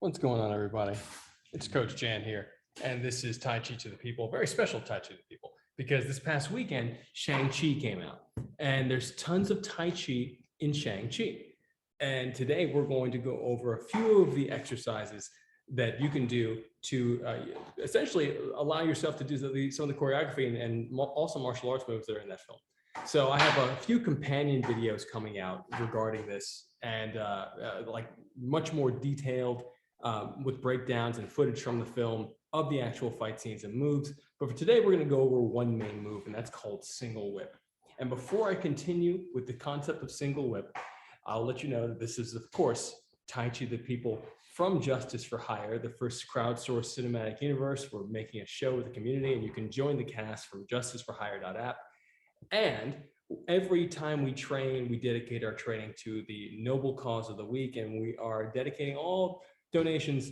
What's going on, everybody? It's Coach Jan here, and this is Tai Chi to the People, very special Tai Chi to the People, because this past weekend, Shang-Chi came out, and there's tons of Tai Chi in Shang-Chi. And today we're going to go over a few of the exercises that you can do to essentially allow yourself to do some of the choreography and also martial arts moves that are in that film. So I have a few companion videos coming out regarding this, and like much more detailed with breakdowns and footage from the film of the actual fight scenes and moves. But for today, we're going to go over one main move, and that's called single whip. And before I continue with the concept of single whip, I'll let you know that this is, of course, Tai Chi the People from Justice for Hire, the first crowdsourced cinematic universe. We're making a show with the community, and you can join the cast from justiceforhire.app. And every time we train, we dedicate our training to the noble cause of the week, and we are dedicating all donations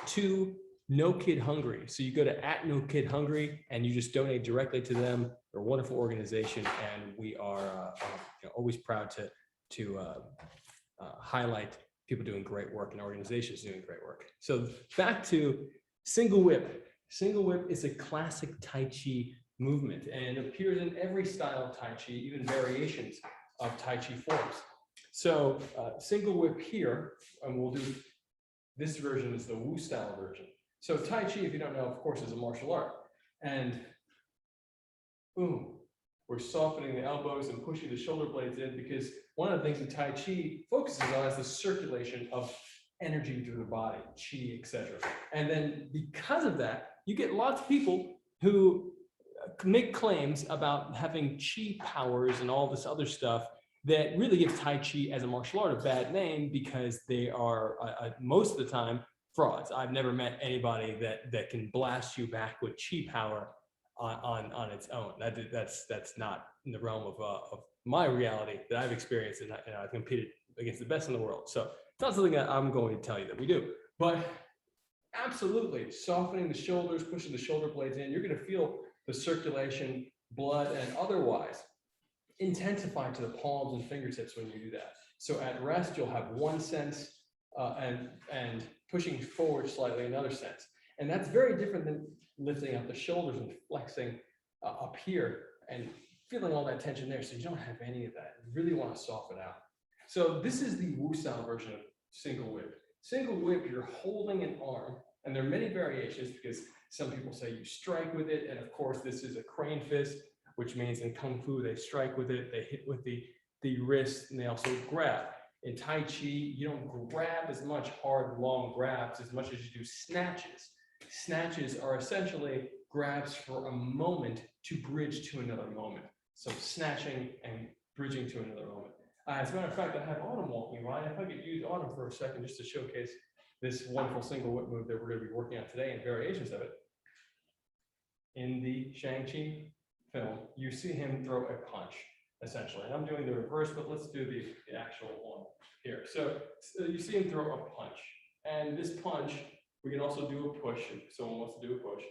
to No Kid Hungry. So you go to @NoKidHungry and you just donate directly to them. They're a wonderful organization, and we are always proud to highlight people doing great work and organizations doing great work. So back to single whip. Single whip is a classic Tai Chi movement, and it appears in every style of Tai Chi, even variations of Tai Chi forms. So single whip here, and we'll do this version is the Wu style version. So Tai Chi, if you don't know, of course, is a martial art. And boom, we're softening the elbows and pushing the shoulder blades in, because one of the things that Tai Chi focuses on is the circulation of energy through the body, chi, etc. And then because of that, you get lots of people who make claims about having chi powers and all this other stuff that really gives Tai Chi as a martial art a bad name, because they are most of the time frauds. I've never met anybody that can blast you back with chi power on its own. That's not in the realm of my reality that I've experienced, and I've competed against the best in the world. So it's not something that I'm going to tell you that we do, but absolutely softening the shoulders, pushing the shoulder blades in, you're going to feel the circulation, blood, and otherwise intensify to the palms and fingertips when you do that. So at rest, you'll have one sense, and pushing forward slightly another sense. And that's very different than lifting up the shoulders and flexing up here and feeling all that tension there. So you don't have any of that. You really want to soften out. So this is the Wu style version of single whip. Single whip, you're holding an arm, and there are many variations, because some people say you strike with it. And of course, this is a crane fist, which means in Kung Fu, they strike with it, they hit with the wrist, and they also grab. In Tai Chi, you don't grab as much hard, long grabs as much as you do snatches. Snatches are essentially grabs for a moment to bridge to another moment. So snatching and bridging to another moment. As a matter of fact, I have Autumn walking by. If I could use Autumn for a second just to showcase this wonderful single whip move that we're going to be working on today and variations of it. In the Shang-Chi film, you see him throw a punch, essentially. And I'm doing the reverse, but let's do the actual one here. So you see him throw a punch. And this punch, we can also do a push if someone wants to do a push.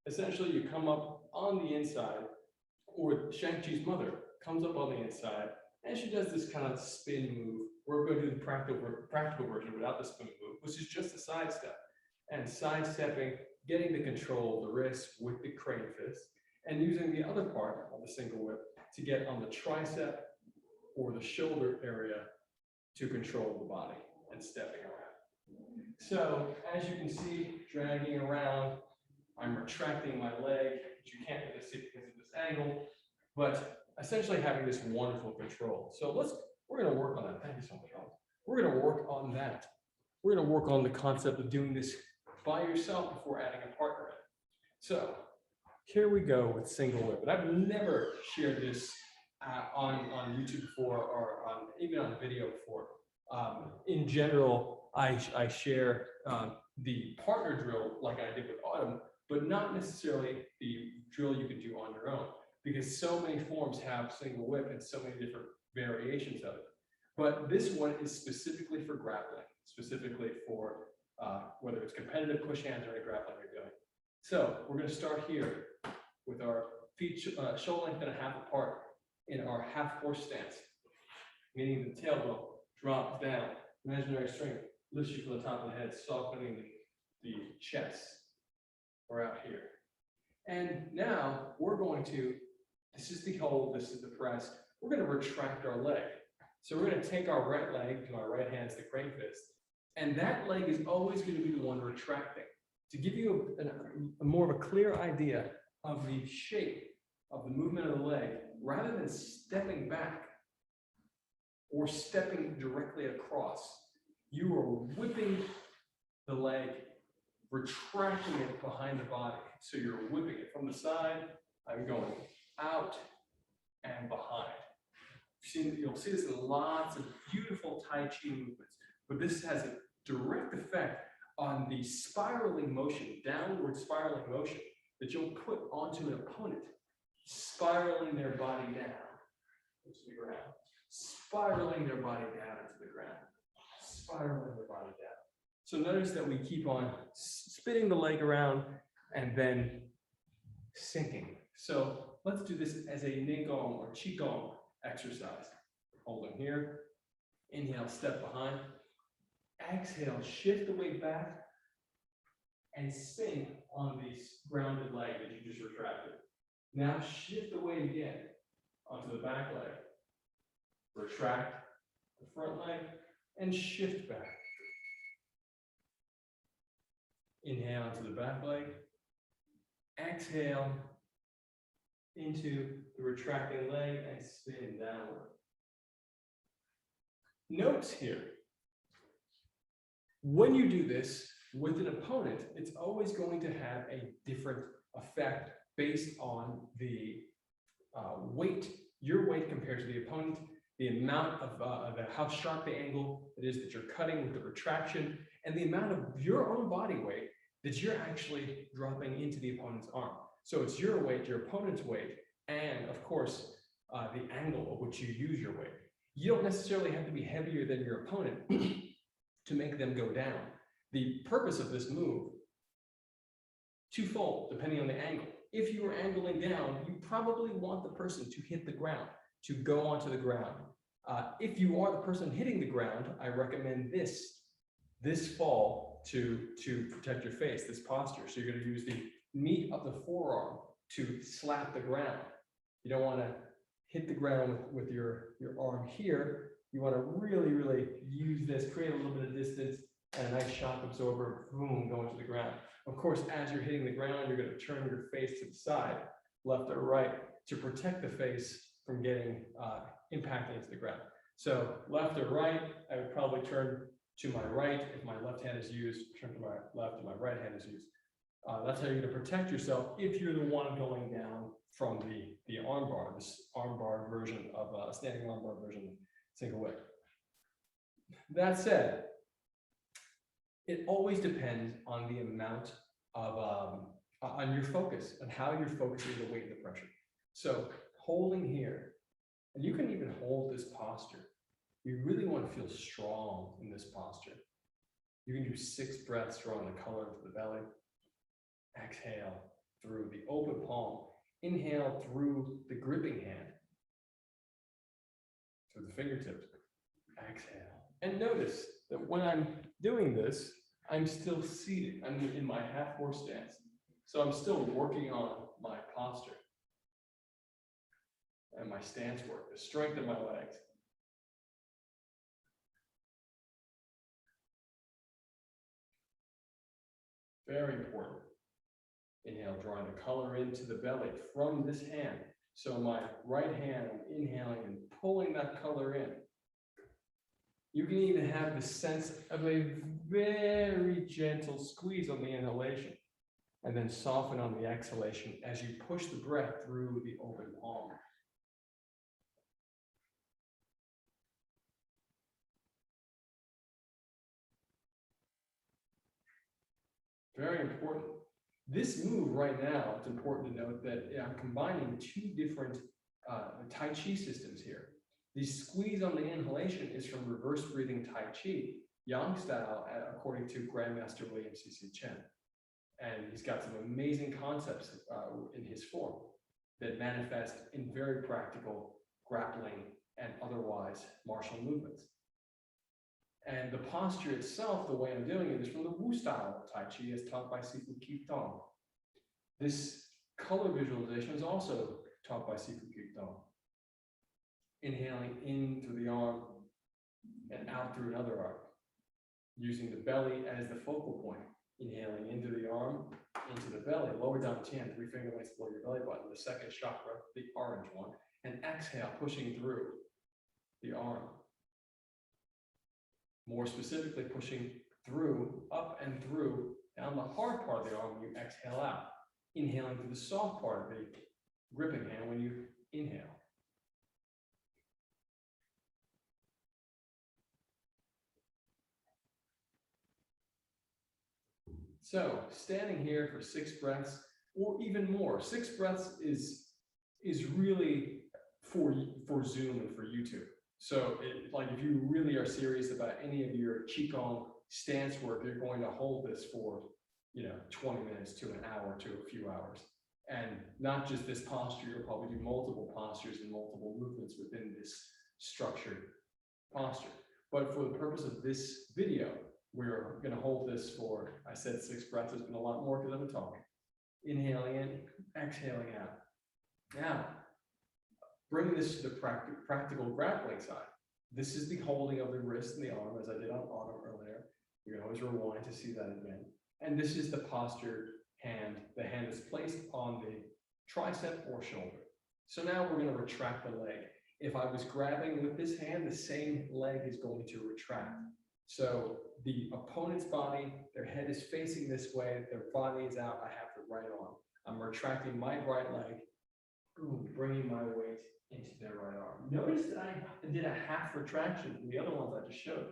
Essentially, you come up on the inside, or Shang-Chi's mother comes up on the inside, and she does this kind of spin move. We're going to do the practical version without the spin move, which is just a sidestep. And sidestepping, getting the control of the wrist with the crane fist, and using the other part of the single whip to get on the tricep or the shoulder area to control the body and stepping around. So as you can see, dragging around, I'm retracting my leg, which you can't really see because of this angle, but essentially having this wonderful control. So we're going to work on that. Thank you so much, Alex. We're going to work on that. We're going to work on the concept of doing this by yourself before adding a partner in. So here we go with single whip. And I've never shared this on YouTube before, or even on video before. In general, I share the partner drill like I did with Autumn, but not necessarily the drill you can do on your own, because so many forms have single whip and so many different variations of it. But this one is specifically for grappling, specifically for whether it's competitive push hands or any grappling you're doing. So we're going to start here with our feet shoulder length and a half apart in our half horse stance, meaning the tailbone drops down, imaginary strength, lifts you from the top of the head, softening the chest. We're out here. And now we're going to, this is the hold, this is the press. We're going to retract our leg. So we're going to take our right leg, to my right hand is the crane fist, and that leg is always going to be the one retracting. To give you a more of a clear idea of the shape of the movement of the leg, rather than stepping back or stepping directly across, you are whipping the leg, retracting it behind the body. So you're whipping it from the side. I'm going out and behind. You'll see this in lots of beautiful Tai Chi movements, but this has a direct effect on the spiraling motion, downward spiraling motion that you'll put onto an opponent, spiraling their body down into the ground, spiraling their body down into the ground, spiraling their body down. So notice that we keep on spinning the leg around and then sinking. So let's do this as a Neigong or Qigong exercise. Holding here, inhale, step behind, exhale, shift the weight back and sink on the grounded leg that you just retracted. Now shift the weight again onto the back leg, retract the front leg and shift back. Inhale onto the back leg, exhale into the retracting leg and spin downward. Notes here. When you do this with an opponent, it's always going to have a different effect based on the weight, your weight compared to the opponent, the amount of how sharp the angle it is that you're cutting with the retraction, and the amount of your own body weight that you're actually dropping into the opponent's arm. So it's your weight, your opponent's weight, and of course, the angle at which you use your weight. You don't necessarily have to be heavier than your opponent to make them go down. The purpose of this move, twofold, depending on the angle. If you are angling down, you probably want the person to hit the ground, to go onto the ground. If you are the person hitting the ground, I recommend this fall to protect your face, this posture. So you're going to use the meat of the forearm to slap the ground. You don't want to hit the ground with your arm here. You want to really, really use this, create a little bit of distance and a nice shock absorber, boom, going to the ground. Of course, as you're hitting the ground, you're going to turn your face to the side, left or right, to protect the face from getting impacted into the ground. So left or right, I would probably turn to my right if my left hand is used, turn to my left if my right hand is used. That's how you're going to protect yourself if you're the one going down from the armbar, this armbar version of standing armbar version, single whip. That said, it always depends on the amount of, on your focus, and how you're focusing the weight and the pressure. So holding here, and you can even hold this posture. You really want to feel strong in this posture. You can do 6 breaths, drawing the color into the belly. Exhale through the open palm. Inhale through the gripping hand, through the fingertips. Exhale. And notice that when I'm doing this, I'm still seated. I'm in my half horse stance. So I'm still working on my posture and my stance work, the strength of my legs. Very important. Inhale, drawing the color into the belly from this hand. So my right hand, I'm inhaling and pulling that color in. You can even have the sense of a very gentle squeeze on the inhalation and then soften on the exhalation as you push the breath through the open palm. Very important. This move right now, it's important to note that I'm combining 2 different Tai Chi systems here. The squeeze on the inhalation is from reverse breathing Tai Chi, Yang style, according to Grandmaster William C.C. Chen. And he's got some amazing concepts in his form that manifest in very practical grappling and otherwise martial movements. And the posture itself, the way I'm doing it, is from the Wu style of Tai Chi as taught by Sifu Qigong. This color visualization is also taught by Sifu Qigong. Inhaling in through the arm and out through another arm, using the belly as the focal point. Inhaling into the arm, into the belly, lower down the chin, 3 finger lengths below your belly button, the second chakra, the orange one, and exhale, pushing through the arm. More specifically, pushing through, up and through, down the hard part of the arm when you exhale out. Inhaling through the soft part of the gripping hand when you inhale. So standing here for 6 breaths or even more. 6 breaths is really for Zoom and for YouTube. So like if you really are serious about any of your Qigong stance work, you're going to hold this for 20 minutes to an hour to a few hours. And not just this posture, you'll probably do multiple postures and multiple movements within this structured posture. But for the purpose of this video, we're going to hold this for, I said 6 breaths, there's been a lot more because I've been talking. Inhaling in, exhaling out. Now, bring this to the practical grappling side. This is the holding of the wrist and the arm, as I did on autumn earlier. You can always rewind to see that again. And this is the postured hand. The hand is placed on the tricep or shoulder. So now we're going to retract the leg. If I was grabbing with this hand, the same leg is going to retract. So the opponent's body, their head is facing this way, their body is out, I have the right arm. I'm retracting my right leg, boom, bringing my weight into their right arm. Notice that I did a half retraction from the other ones I just showed,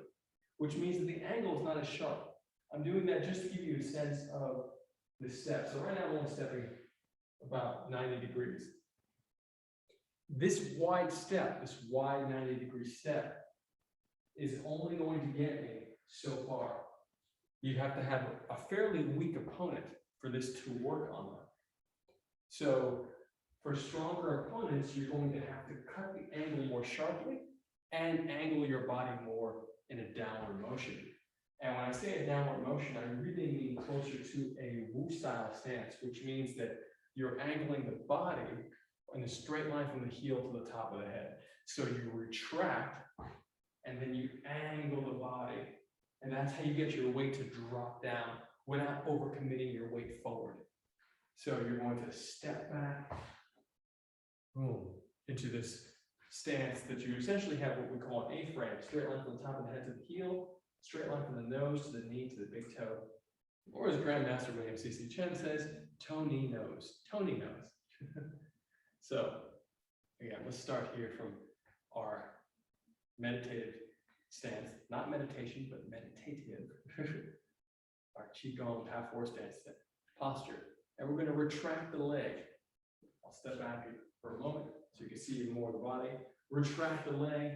which means that the angle is not as sharp. I'm doing that just to give you a sense of the step. So right now I'm only stepping about 90 degrees. This wide step, this wide 90-degree step, is only going to get me so far. You have to have a fairly weak opponent for this to work on them. So for stronger opponents, you're going to have to cut the angle more sharply and angle your body more in a downward motion. And when I say a downward motion, I really mean closer to a Wu style stance, which means that you're angling the body in a straight line from the heel to the top of the head. So you retract and then you angle the body. And that's how you get your weight to drop down without overcommitting your weight forward. So you're going to step back, boom, into this stance that you essentially have what we call an A-frame, straight line from the top of the head to the heel, straight line from the nose to the knee to the big toe. Or as Grandmaster William C.C. Chen says, toe-knee nose, toe-knee nose. So again, let's start here from our meditative stance, not meditation, but meditative. Our Qigong half horse stance posture. And we're going to retract the leg. I'll step back here for a moment so you can see even more of the body. Retract the leg,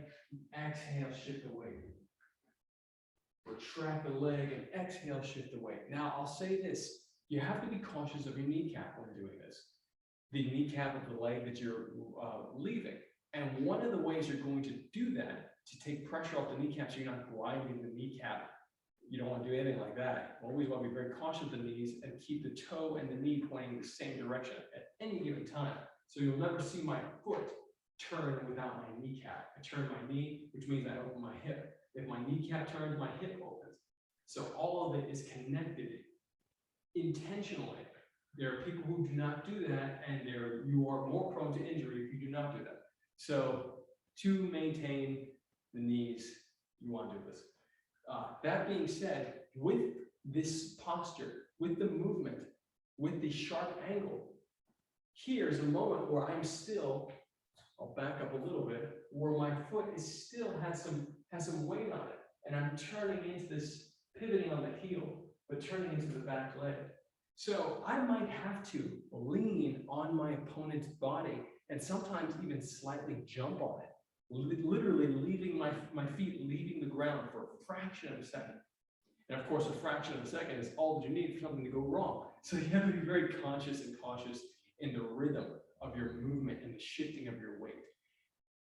exhale, shift the weight. Retract the leg and exhale, shift the weight. Now I'll say this, you have to be cautious of your kneecap when doing this. The kneecap of the leg that you're leaving. And one of the ways you're going to do that, to take pressure off the kneecap so you're not grinding the kneecap, you don't want to do anything like that. You always want to be very cautious of the knees and keep the toe and the knee pointing the same direction at any given time. So you'll never see my foot turn without my kneecap. I turn my knee, which means I open my hip. If my kneecap turns, my hip opens. So all of it is connected intentionally. There are people who do not do that, and you are more prone to injury if you do not do that. So to maintain the knees, you want to do this. That being said, with this posture, with the movement, with the sharp angle, here's a moment where I'm still, I'll back up a little bit, where my foot is still has some weight on it, and I'm turning into this, pivoting on the heel, but turning into the back leg. So I might have to lean on my opponent's body and sometimes even slightly jump on it, literally leaving my feet leaving the ground for a fraction of a second. And of course, a fraction of a second is all that you need for something to go wrong. So you have to be very conscious and cautious in the rhythm of your movement and the shifting of your weight.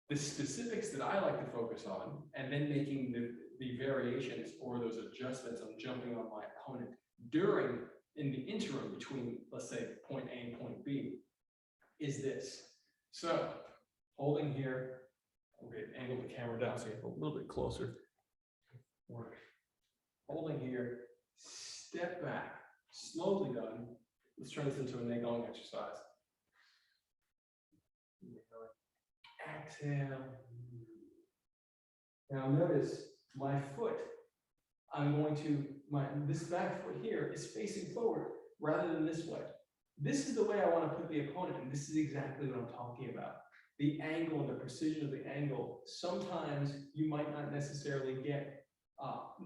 The specifics that I like to focus on, and then making the variations or those adjustments I'm jumping on my opponent in the interim between, let's say, point A and point B, is this. So holding here, we'll get angle the camera down so you have a little bit closer. Work. Holding here, step back, slowly done. Let's turn this into a Negong exercise. Exhale. Now notice my foot, this back foot here is facing forward rather than this way. This is the way I want to put the opponent, and this is exactly what I'm talking about. The angle and the precision of the angle. Sometimes you might not necessarily get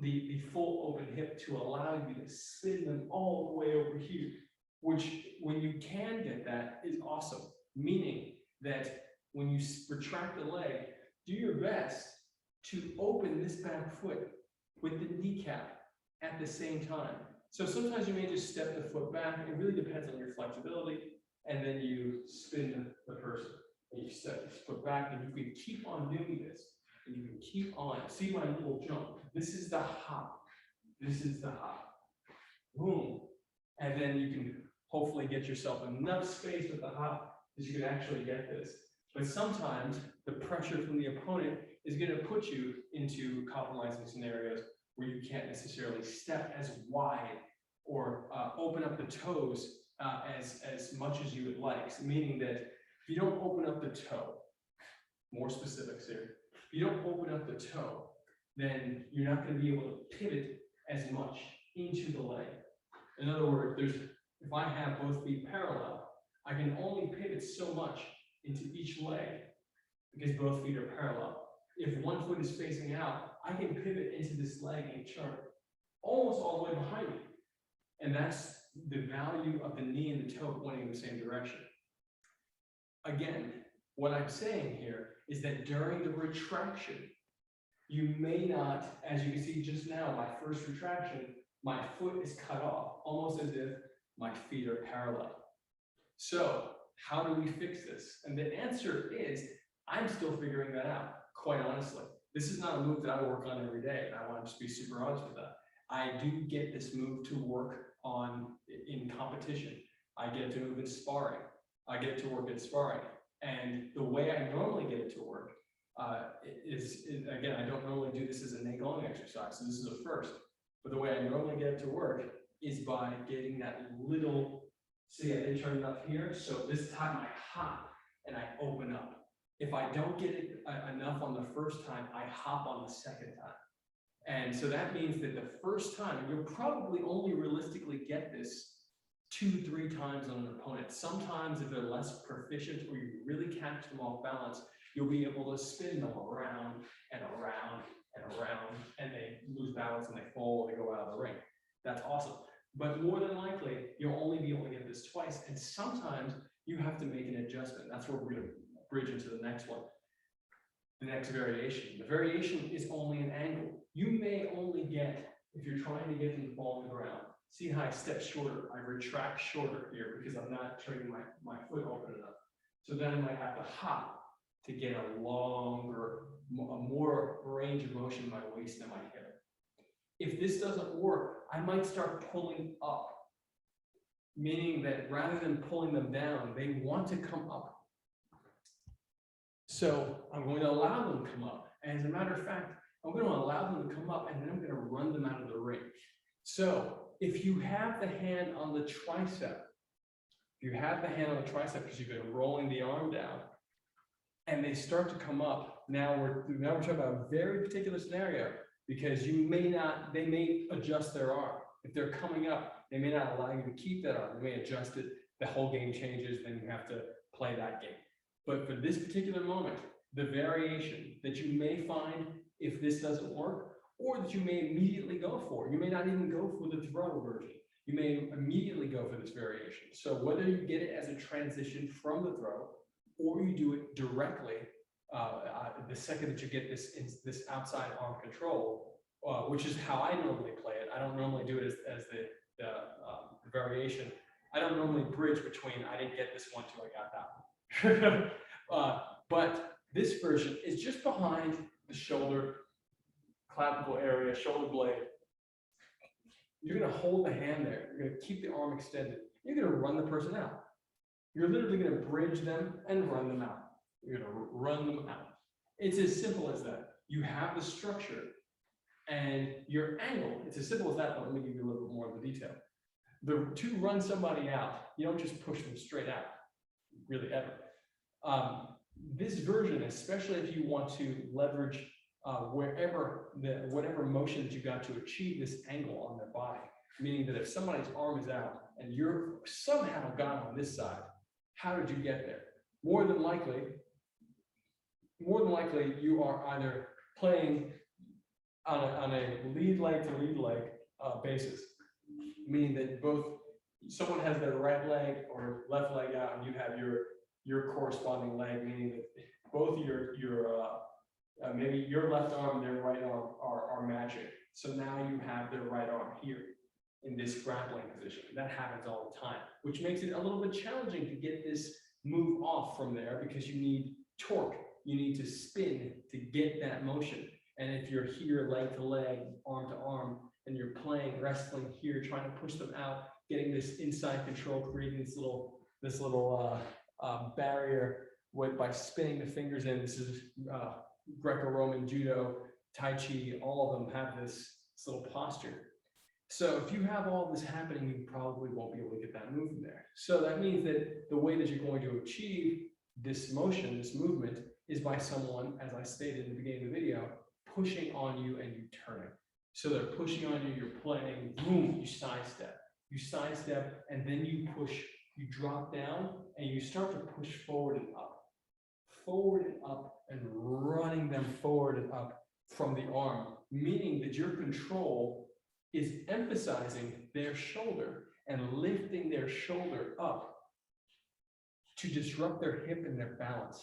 the full open hip to allow you to spin them all the way over here, which when you can get that is awesome. Meaning that when you retract the leg, do your best to open this back foot with the kneecap at the same time. So sometimes you may just step the foot back. It really depends on your flexibility. And then you spin the person. And you step the foot back, and you can keep on doing this. And you can keep on. See my little jump. This is the hop. This is the hop. Boom. And then you can hopefully get yourself enough space with the hop that you can actually get this. But sometimes the pressure from the opponent is going to put you into compromising scenarios where you can't necessarily step as wide or open up the toes as much as you would like. Meaning that if you don't open up the toe, more specifics here, if you don't open up the toe, then you're not going to be able to pivot as much into the leg. In other words, if I have both feet parallel, I can only pivot so much into each leg because both feet are parallel. If one foot is facing out, I can pivot into this leg and turn almost all the way behind me. And that's the value of the knee and the toe pointing in the same direction. Again, what I'm saying here is that during the retraction, you may not, as you can see just now, my first retraction, my foot is cut off, almost as if my feet are parallel. So how do we fix this? And the answer is, I'm still figuring that out, quite honestly. This is not a move that I work on every day, and I want to just be super honest with that. I do get this move to work on in competition. I get it to move in sparring. I get it to work in sparring. And the way I normally get it to work is again, I don't normally do this as a Negong exercise, so this is a first. But the way I normally get it to work is by getting that little, see, I didn't turn it up here, so this time I hop and I open up. If I don't get it enough on the first time, I hop on the second time. And so that means that the first time, you'll probably only realistically get this 2-3 times on an opponent. Sometimes if they're less proficient or you really catch them off balance, you'll be able to spin them around and around and around, and they lose balance and they fall or they go out of the ring. That's awesome. But more than likely, you'll only be able to get this twice. And sometimes you have to make an adjustment. That's where we're going to bridge into the next one. The next variation. The variation is only an angle. You may only get, if you're trying to get them to fall on the ground, see how I step shorter. I retract shorter here because I'm not turning my foot open enough. So then I might have to hop to get a longer, a more range of motion in my waist and my hip. If this doesn't work, I might start pulling up, meaning that rather than pulling them down, they want to come up. So I'm going to allow them to come up. And as a matter of fact, I'm going to allow them to come up and then I'm going to run them out of the ring. So if you have the hand on the tricep, because you've been rolling the arm down, and they start to come up, now we're talking about a very particular scenario, because they may adjust their arm. If they're coming up, they may not allow you to keep that arm. They may adjust it, the whole game changes, then you have to play that game. But for this particular moment, the variation that you may find if this doesn't work, or that you may immediately go for, you may not even go for the throw version. You may immediately go for this variation. So whether you get it as a transition from the throw, or you do it directly the second that you get this outside arm control, which is how I normally play it. I don't normally do it as the variation. I don't normally bridge between I didn't get this one till I got that one. But this version is just behind the shoulder, clavicle area, shoulder blade. You're going to hold the hand there. You're going to keep the arm extended. You're going to run the person out. You're literally going to bridge them and run them out. You're going to run them out. It's as simple as that. You have the structure and your angle. It's as simple as that, but let me give you a little bit more of the detail. To run somebody out, you don't just push them straight out, really ever. This version, especially if you want to leverage whatever motion that you got to achieve this angle on their body, meaning that if somebody's arm is out and you're somehow got on this side, how did you get there? More than likely, you are either playing on a lead leg to lead leg basis, meaning that someone has their right leg or left leg out, and you have your corresponding leg, meaning that both maybe your left arm and their right arm are matching. So now you have their right arm here in this grappling position. That happens all the time, which makes it a little bit challenging to get this move off from there because you need torque. You need to spin to get that motion. And if you're here leg to leg, arm to arm, and you're playing wrestling here, trying to push them out, getting this inside control, creating this little barrier by spinning the fingers in. This is Greco-Roman judo, Tai Chi, all of them have this little posture. So if you have all this happening, you probably won't be able to get that move from there. So that means that the way that you're going to achieve this motion, this movement, is by someone, as I stated in the beginning of the video, pushing on you and you turning. So they're pushing on you, you're playing, boom, you sidestep, and then you push, you drop down, and you start to push forward and up, and running them forward and up from the arm, meaning that your control is emphasizing their shoulder and lifting their shoulder up to disrupt their hip and their balance.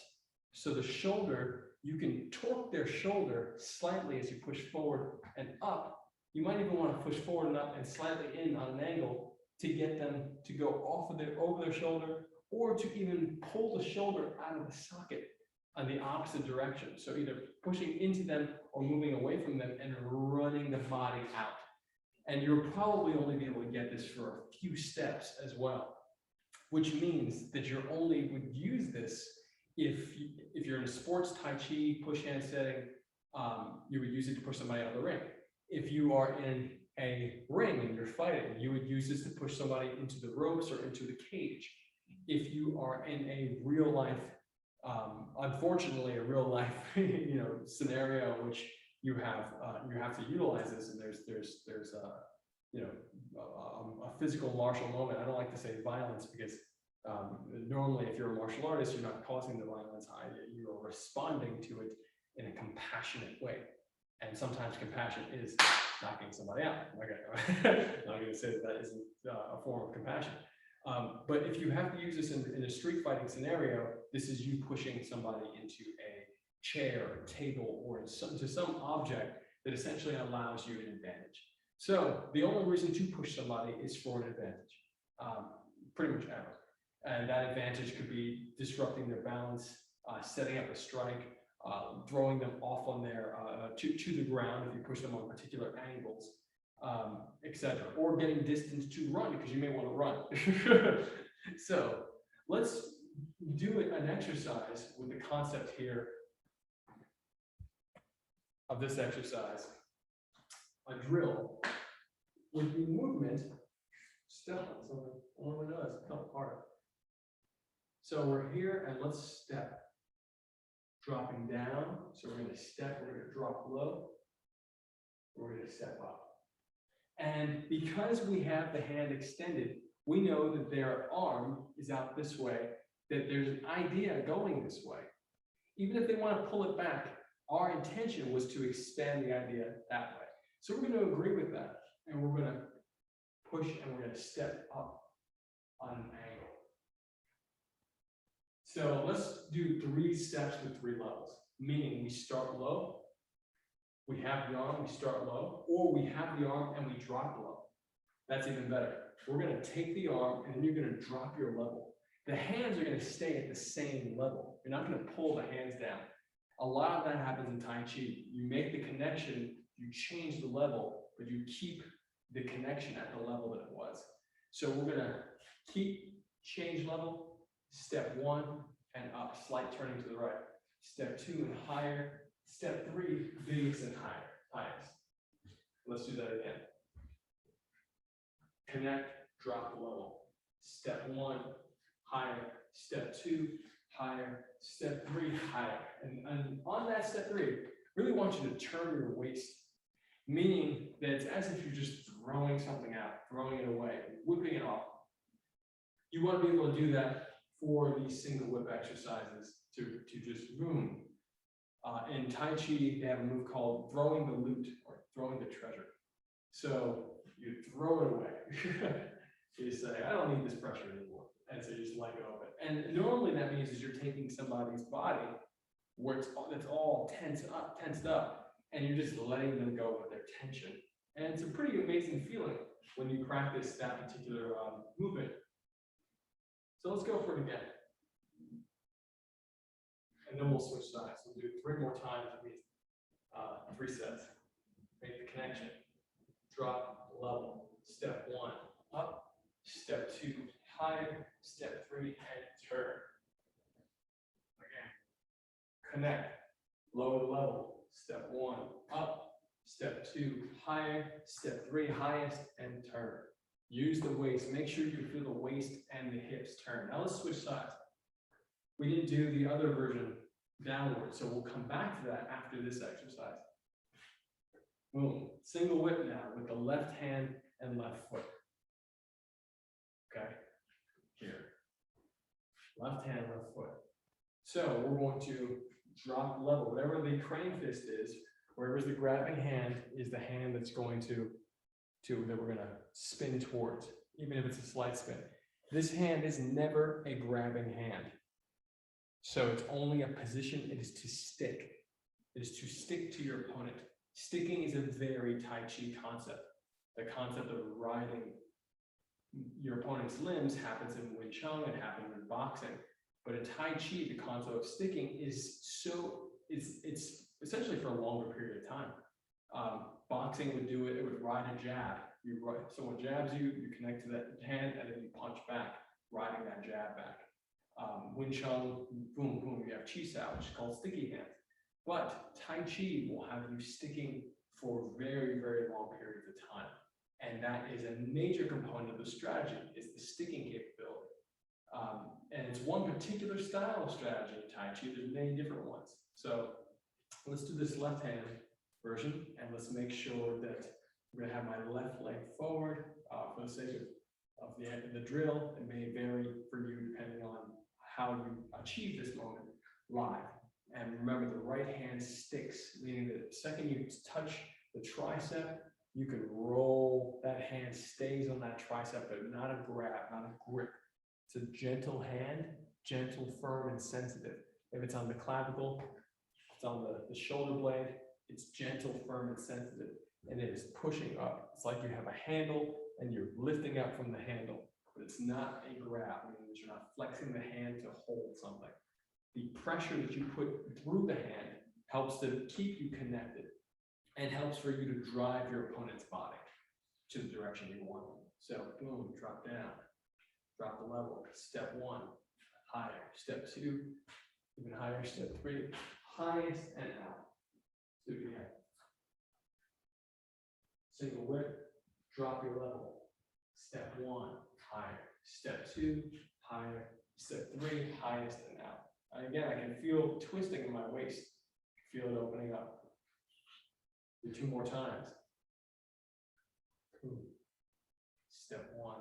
So the shoulder, you can torque their shoulder slightly as you push forward and up. You might even want to push forward and up and slightly in on an angle to get them to go over their shoulder, or to even pull the shoulder out of the socket on the opposite direction. So either pushing into them or moving away from them and running the body out. And you'll probably only be able to get this for a few steps as well, which means that you only would use this if you're in a sports Tai Chi push hand setting. You would use it to push somebody out of the ring. If you are in a ring and you're fighting, you would use this to push somebody into the ropes or into the cage. If you are in a real life, unfortunately, a real life, scenario in which you have to utilize this, and there's a physical martial moment. I don't like to say violence because normally, if you're a martial artist, you're not causing the violence. You are responding to it in a compassionate way. And sometimes compassion is knocking somebody out. Okay, I'm not going to say that isn't a form of compassion. But if you have to use this in a street fighting scenario, this is you pushing somebody into a chair, or table, or into some object that essentially allows you an advantage. So the only reason to push somebody is for an advantage, pretty much ever. And that advantage could be disrupting their balance, setting up a strike, throwing them off on their to the ground if you push them on particular angles, etc., or getting distance to run because you may want to run. So let's do an exercise with the concept here of this exercise, a drill with the movement. Step on something. Oh my God, it's fell apart. So we're here and let's step. Dropping down, so we're going to step, we're going to drop low, we're going to step up. And because we have the hand extended, we know that their arm is out this way, that there's an idea going this way. Even if they want to pull it back, our intention was to expand the idea that way. So we're going to agree with that, and we're going to push and we're going to step up on an angle. So let's do 3 steps with 3 levels, meaning we start low, we have the arm, we start low, or we have the arm and we drop low. That's even better. We're going to take the arm and then you're going to drop your level. The hands are going to stay at the same level. You're not going to pull the hands down. A lot of that happens in Tai Chi. You make the connection, You change the level, but you keep the connection at the level that it was. So we're gonna change level, step 1 and up, slight turning to the right. Step 2 and higher. Step 3, biggest and highest. Let's do that again. Connect, drop the level. Step 1, higher. Step 2, higher. Step 3, higher. And on that step 3, really want you to turn your waist, meaning that it's as if you're just throwing something out, throwing it away, whipping it off. You want to be able to do that for these single whip exercises to just boom. In Tai Chi, they have a move called throwing the loot or throwing the treasure. So you throw it away. You say, I don't need this pressure anymore. And so you just let go of it. And normally that means is you're taking somebody's body where it's all tensed up, and you're just letting them go with their tension. And it's a pretty amazing feeling when you practice that particular movement. So let's go for it again. And then we'll switch sides. We'll do 3 more times. That means 3 sets. Make the connection. Drop, level. Step 1, up. Step 2, higher. Step 3, and turn. Again. Connect. Lower the level. Step 1, up. Step 2, higher. Step 3, highest, and turn. Use the waist. Make sure you feel the waist and the hips turn. Now let's switch sides. We didn't do the other version downward, so we'll come back to that after this exercise. Boom. Single whip now with the left hand and left foot. Okay. Here. Left hand, left foot. So we're going to drop level. Whatever the crane fist is, wherever's the grabbing hand is the hand that's going that we're going to spin towards, even if it's a slight spin. This hand is never a grabbing hand. So it's only a position. It is to stick. It is to stick to your opponent. Sticking is a very Tai Chi concept. The concept of riding your opponent's limbs happens in Wing Chun, it happens in boxing. But in Tai Chi, the concept of sticking is it's essentially for a longer period of time. Boxing would do it, it would ride a jab. Someone jabs you, you connect to that hand, and then you punch back, riding that jab back. Wing Chun, boom, boom, you have Chi Sao, which is called sticky hands. But Tai Chi will have you sticking for very, very long periods of time. And that is a major component of the strategy, is the sticking capability. And it's one particular style of strategy in Tai Chi. There's many different ones. So let's do this left hand version, and let's make sure that we're gonna have my left leg forward for the sake of the drill. It may vary for you depending on how you achieve this moment live. And remember, the right hand sticks, meaning that the second you touch the tricep, you can roll, that hand stays on that tricep, but not a grab, not a grip. It's a gentle hand, gentle, firm, and sensitive. If it's on the clavicle, it's on the shoulder blade, it's gentle, firm, and sensitive. And it is pushing up. It's like you have a handle and you're lifting up from the handle, but it's not a grab, meaning that you're not flexing the hand to hold something. The pressure that you put through the hand helps to keep you connected and helps for you to drive your opponent's body to the direction you want. So boom, drop down, drop the level. Step 1, higher. Step 2, even higher. Step 3, highest and out. Do it again. Single whip, drop your level. Step 1, higher. Step 2, higher. Step 3, highest and out. Again, I can feel twisting in my waist. Feel it opening up. Do 2 more times. Step 1,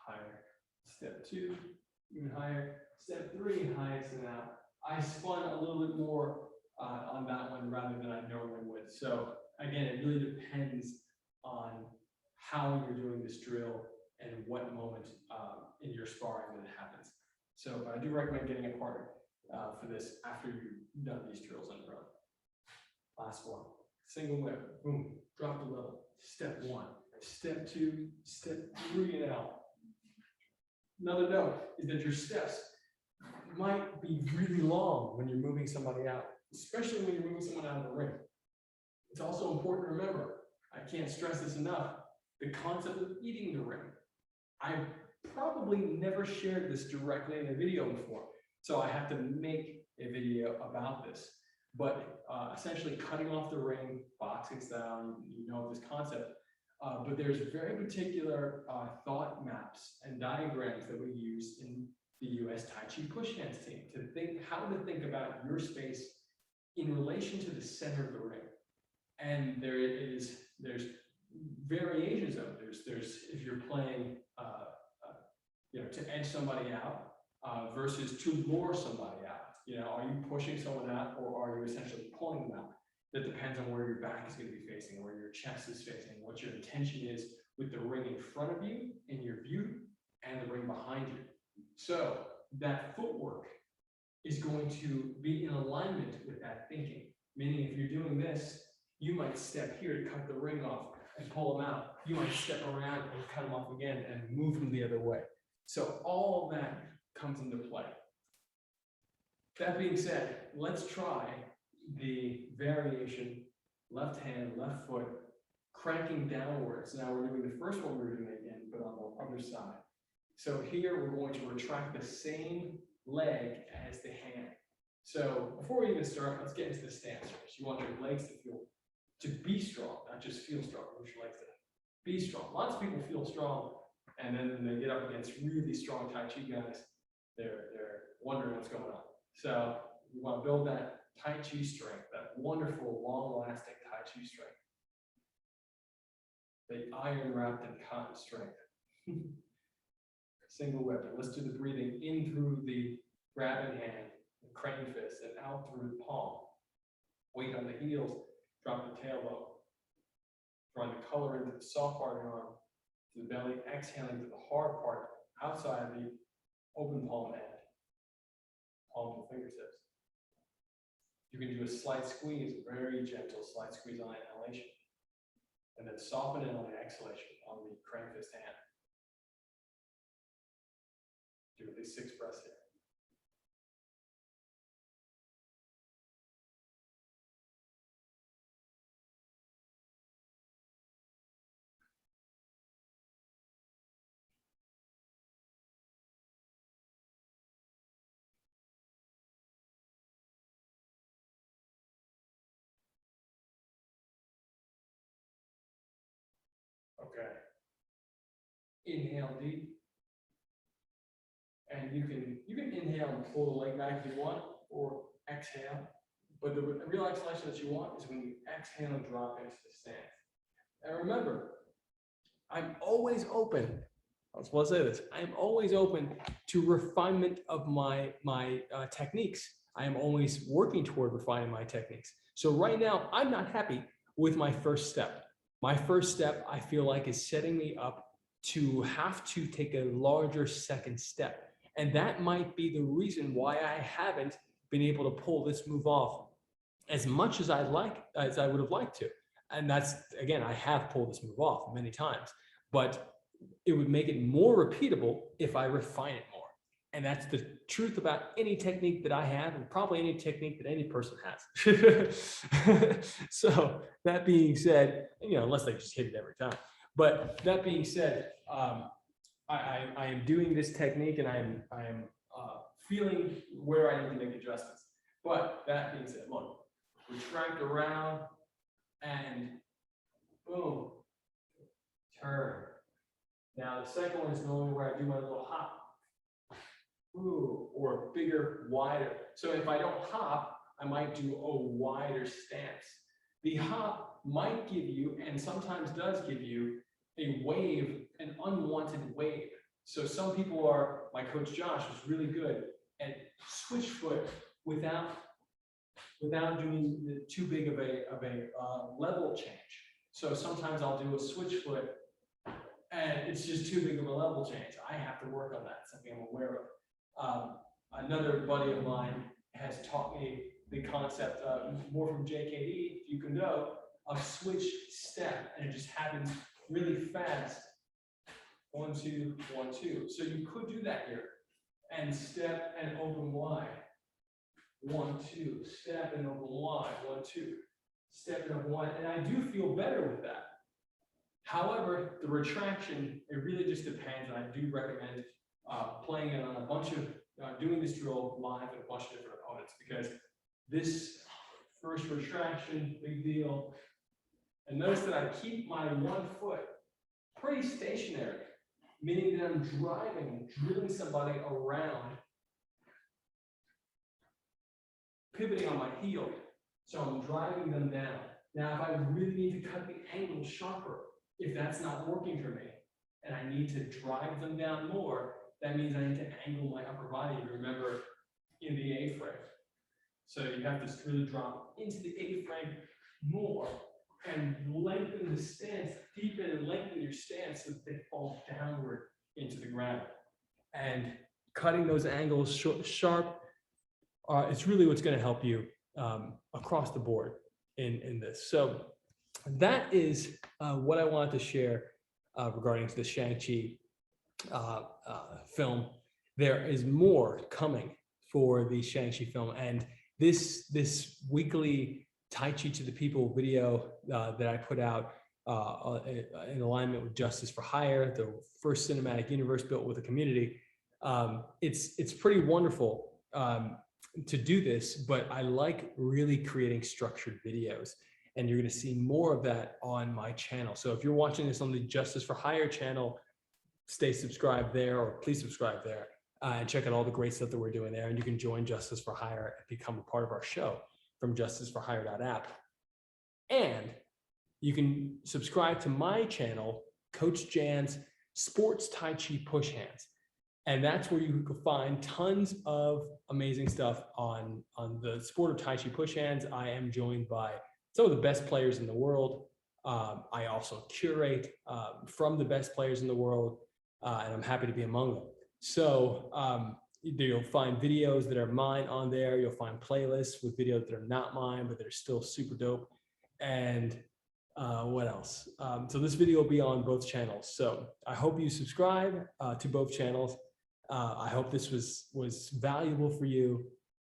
higher. Step 2, even higher. Step 3, highest and out. I spun a little bit more on that one rather than I normally would. So again, it really depends on how you're doing this drill and what moment in your sparring that it happens. So, but I do recommend getting a partner for this after you've done these drills on your own. Last one. Single whip, boom, drop the level. Step 1, step 2, step 3, and out. Another note is that your steps might be really long when you're moving somebody out, especially when you're moving someone out of the ring. It's also important to remember, I can't stress this enough, the concept of eating the ring. I've probably never shared this directly in a video before, so I have to make a video about this. But essentially cutting off the ring, boxing style, you know this concept. But there's very particular thought maps and diagrams that we use in the US Tai Chi push hands team to think how to think about your space in relation to the center of the ring. And there's variations of it. There's if you're playing to edge somebody out versus to lure somebody out. Are you pushing someone out, or are you essentially pulling them out? That depends on where your back is going to be facing, where your chest is facing, what your intention is with the ring in front of you, in your view, and the ring behind you. So that footwork is going to be in alignment with that thinking. Meaning if you're doing this, you might step here to cut the ring off and pull them out. You might step around and cut them off again and move them the other way. So all of that comes into play. That being said, let's try the variation, left hand, left foot, cranking downwards. Now we're doing the first one we were doing again, but on the other side. So here we're going to retract the same leg as the hand. So before we even start, let's get into the stance first. You want your legs to be strong, not just feel strong. You want your legs to be strong. Lots of people feel strong, and then when they get up against really strong Tai Chi guys, they're wondering what's going on. So you want to build that Tai Chi strength, that wonderful, long-lasting Tai Chi strength. The iron wrapped in cotton strength. Single weapon. Let's do the breathing in through the grabbing hand, the crane fist, and out through the palm. Weight on the heels, drop the tailbone. Drawing the color into the soft part of the arm, to the belly, exhaling to the hard part outside the open palm end. Palm to fingertips. You can do a slight squeeze, a very gentle slight squeeze on inhalation. And then soften it on the exhalation on the crane fist hand. Do at least 6 breaths here. Okay. Inhale deep. And you can inhale and pull the leg back if you want, or exhale. But the real exhalation that you want is when you exhale and drop into the stance. And remember, I'm always open. I was supposed to say this. I am always open to refinement of my techniques. I am always working toward refining my techniques. So right now, I'm not happy with my first step. My first step, I feel like, is setting me up to have to take a larger second step. And that might be the reason why I haven't been able to pull this move off as much as I would have liked to. And that's, again, I have pulled this move off many times, but it would make it more repeatable if I refine it more. And that's the truth about any technique that I have, and probably any technique that any person has. So that being said, unless they just hit it every time. But that being said, I am doing this technique, and I am feeling where I need to make adjustments. But that being said, look, retract around and boom, turn. Now the second one is normally where I do my little hop. Ooh, or bigger, wider. So if I don't hop, I might do a wider stance. The hop might give you, and sometimes does give you, a wave, an unwanted wave. So some people are, my coach Josh was really good at switch foot without doing too big of a level change. So sometimes I'll do a switch foot and it's just too big of a level change. I have to work on that, something I'm aware of. Another buddy of mine has taught me the concept, more from JKD, if you can know, of switch step, and it just happens really fast. 1, 2, 1, 2. So you could do that here, and step and open wide. 1, 2, step and open wide. 1, 2. stepping up one, and I do feel better with that. However, the retraction, it really just depends, and I do recommend playing it on a bunch of, doing this drill live with a bunch of different opponents, because this first retraction, big deal. And notice that I keep my one foot pretty stationary, meaning that I'm drilling somebody around, pivoting on my heel. So I'm driving them down. Now, if I really need to cut the angle sharper, if that's not working for me, and I need to drive them down more, that means I need to angle my upper body, remember, in the A-frame. So you have to really drop into the A-frame more and lengthen the stance, deepen and lengthen your stance so that they fall downward into the ground. And cutting those angles sharp, it's really what's going to help you across the board in this. So that is what I wanted to share regarding the Shang-Chi film. There is more coming for the Shang-Chi film, and this weekly Tai Chi to the People video that I put out in alignment with Justice for Hire, the first cinematic universe built with a community. It's pretty wonderful to do this, but I like really creating structured videos, and you're going to see more of that on my channel. So if you're watching this on the Justice for Hire channel, stay subscribed there, or please subscribe there and check out all the great stuff that we're doing there. And you can join Justice for Hire and become a part of our show from justiceforhire.app. And you can subscribe to my channel, Coach Jan's Sports Tai Chi Push Hands. And that's where you can find tons of amazing stuff on the sport of Tai Chi Push Hands. I am joined by some of the best players in the world. I also curate from the best players in the world, and I'm happy to be among them. So you'll find videos that are mine on there. You'll find playlists with videos that are not mine, but they're still super dope. And what else? So this video will be on both channels. So I hope you subscribe to both channels. I hope this was valuable for you.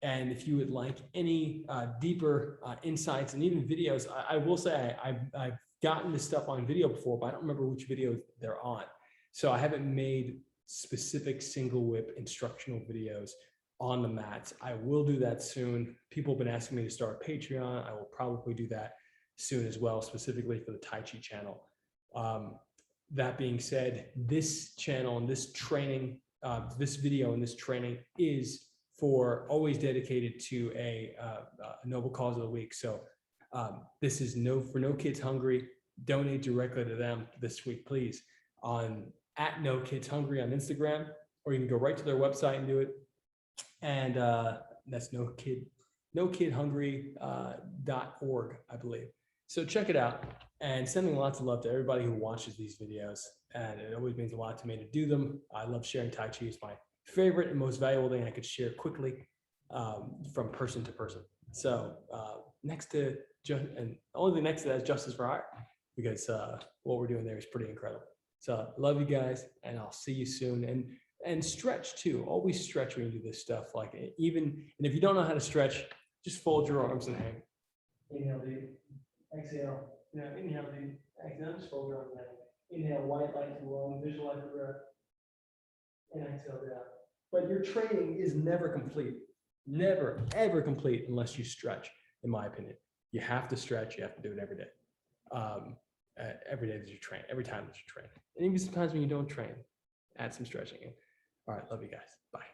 And if you would like any deeper insights and even videos, I will say I've gotten this stuff on video before, but I don't remember which video they're on. So I haven't made specific single whip instructional videos on the mats. I will do that soon. People have been asking me to start a Patreon. I will probably do that soon as well, specifically for the Tai Chi channel. That being said, this channel and this training, this video and this training is for always dedicated to a noble cause of the week. So this is for No Kids Hungry. Donate directly to them this week, please, on @NoKidsHungry on Instagram, or you can go right to their website and do it. And that's nokidhungry.org, I believe. So check it out, and sending lots of love to everybody who watches these videos. And it always means a lot to me to do them. I love sharing Tai Chi. It's my favorite and most valuable thing I could share quickly from person to person. So next to, and only next to that is Justice for Hire, because what we're doing there is pretty incredible. So love you guys, and I'll see you soon. And stretch too. Always stretch when you do this stuff. Like and if you don't know how to stretch, just fold your arms and hang. Inhale deep. Exhale. Inhale deep. Exhale. Just fold your arms and hang. Inhale, white light and long. Visualize the breath. And exhale down. But your training is never complete. Never, ever complete unless you stretch, in my opinion. You have to stretch. You have to do it every day. Every day that you train, every time that you train. And even sometimes when you don't train, add some stretching in. All right, love you guys. Bye.